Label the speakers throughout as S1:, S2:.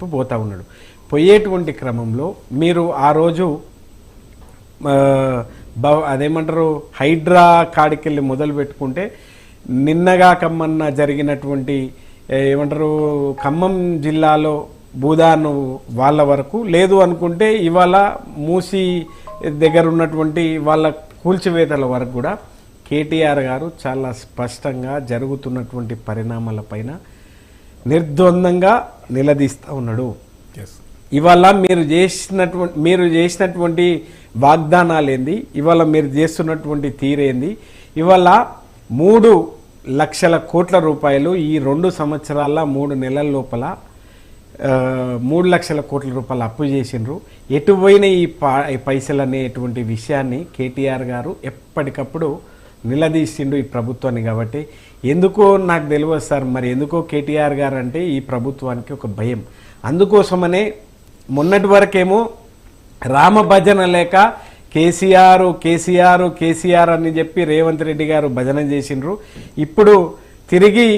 S1: వైపు పోతా ఉన్నాడు. పోయేటువంటి క్రమంలో మీరు ఆ రోజు అదేమంటారు హైడ్రా కాడికెళ్ళి మొదలు పెట్టుకుంటే నిన్నగా కమ్మన్న జరిగినటువంటి ఏమంటారు ఖమ్మం జిల్లాలో భూదాను వాళ్ళ వరకు లేదు అనుకుంటే ఇవాళ మూసి దగ్గర ఉన్నటువంటి వాళ్ళ కూల్చివేతల వరకు కూడా కేటీఆర్ గారు చాలా స్పష్టంగా జరుగుతున్నటువంటి పరిణామాలపైన నిర్ద్వందంగా నిలదీస్తూ ఉన్నాడు. ఇవాళ మీరు చేసినటువంటి వాగ్దానాలు ఏంది, ఇవాళ మీరు చేస్తున్నటువంటి తీరేంది, ఇవాళ 3 లక్షల కోట్ల రూపాయలు ఈ 2 సంవత్సరాల 3 నెలల లోపల 3 లక్షల కోట్ల రూపాయలు అప్పు చేసిండ్రు. ఎటు పోయిన ఈ పైసలు అనేటువంటి విషయాన్ని కేటీఆర్ గారు ఎప్పటికప్పుడు నిలదీసిండు ఈ ప్రభుత్వాన్ని. కాబట్టి ఎందుకో నాకు తెలియదు సార్, మరి ఎందుకో కేటీఆర్ గారు అంటే ఈ ప్రభుత్వానికి ఒక భయం. అందుకోసమనే మొన్నటి వరకేమో రామ భజన లేక కేసీఆర్ కేసీఆర్ కేసీఆర్ అని చెప్పి రేవంత్ రెడ్డి గారు భజన చేసిండ్రు. ఇప్పుడు తిరిగి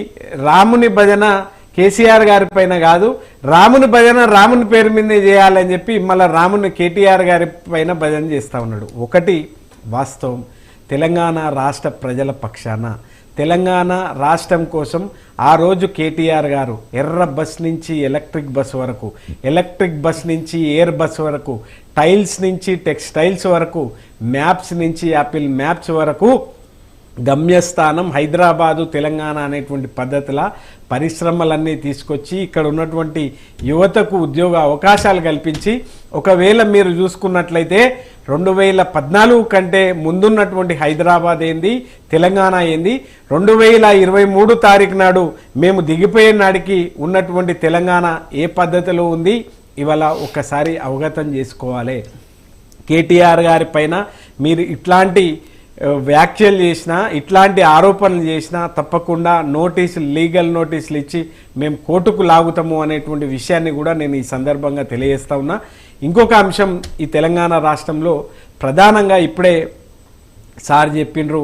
S1: రాముని భజన కేసీఆర్ గారి పైన కాదు, రాముని భజన రాముని పేరు మీదనే చేయాలని చెప్పి మళ్ళీ రాముని కేటీఆర్ గారి పైన భజన చేస్తూ ఉన్నాడు. ఒకటి వాస్తవం, తెలంగాణ రాష్ట్ర ప్రజల పక్షాన తెలంగాణ రాష్ట్రం కోసం ఆ రోజు కేటీఆర్ గారు ఎర్ర బస్ నుంచి ఎలక్ట్రిక్ బస్ వరకు, ఎలక్ట్రిక్ బస్ నుంచి ఎయిర్ బస్ వరకు, టైల్స్ నుంచి టెక్స్టైల్స్ వరకు, మ్యాప్స్ నుంచి యాపిల్ మ్యాప్స్ వరకు గమ్యస్థానం హైదరాబాదు తెలంగాణ అనేటువంటి పద్ధతుల పరిశ్రమలన్నీ తీసుకొచ్చి ఇక్కడ ఉన్నటువంటి యువతకు ఉద్యోగ అవకాశాలు కల్పించి, ఒకవేళ మీరు చూసుకున్నట్లయితే 2014 కంటే ముందున్నటువంటి హైదరాబాద్ ఏంది, తెలంగాణ ఏంది, 2023 తారీఖు నాడు మేము దిగిపోయే నాడికి ఉన్నటువంటి తెలంగాణ ఏ పద్ధతిలో ఉంది ఇవాళ ఒక్కసారి అవగతం చేసుకోవాలి. కేటీఆర్ గారి పైన మీరు ఇట్లాంటి వ్యాఖ్యలు చేసినా, ఇట్లాంటి ఆరోపణలు చేసినా తప్పకుండా నోటీసులు, లీగల్ నోటీసులు ఇచ్చి మేము కోర్టుకు లాగుతాము అనేటువంటి విషయాన్ని కూడా నేను ఈ సందర్భంగా తెలియజేస్తా ఉన్నా. ఇంకొక అంశం, ఈ తెలంగాణ రాష్ట్రంలో ప్రధానంగా ఇప్పుడే సార్ చెప్పిండ్రు,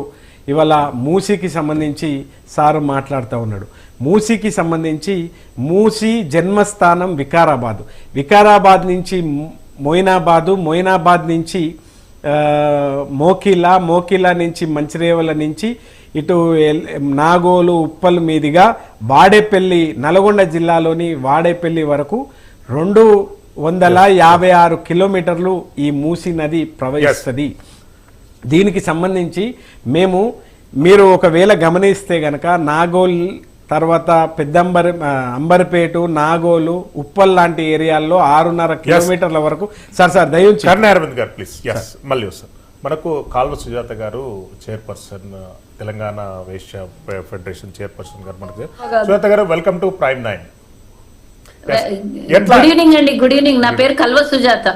S1: ఇవాళ మూసీకి సంబంధించి సారు మాట్లాడుతూ ఉన్నాడు. మూసీకి సంబంధించి మూసీ జన్మస్థానం వికారాబాదు, వికారాబాద్ నుంచి మొయినాబాదు, మొయినాబాద్ నుంచి మోకిలా నుంచి మంచిరేవల నుంచి ఇటు నాగోలు ఉప్పల్ మీదుగా వాడేపల్లి, నల్గొండ జిల్లాలోని వాడేపల్లి వరకు 256 కిలోమీటర్లు ఈ మూసీ నది ప్రవహిస్తుంది. దీనికి సంబంధించి మీరు ఒకవేళ గమనిస్తే గనక నాగోల్ తర్వాత అంబర్పేట, నాగోలు, ఉప్పల్ లాంటి ఏరియాల్లో 6.5 కిలోమీటర్ల వరకు. సార్ దయచేసి
S2: అరవింద్ గారు ప్లీజ్. మళ్ళీ సార్ మనకు Kalva Sujatha garu chairperson, Telangana Vaishya federation chairperson garu మనకు. Sujatha garu welcome to Prime 9.
S3: Good evening అండి. గుడ్ ఈవినింగ్, నా పేరు కల్వ సుజాత.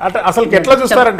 S2: అంటే అసలు ఎట్లా చూస్తారండి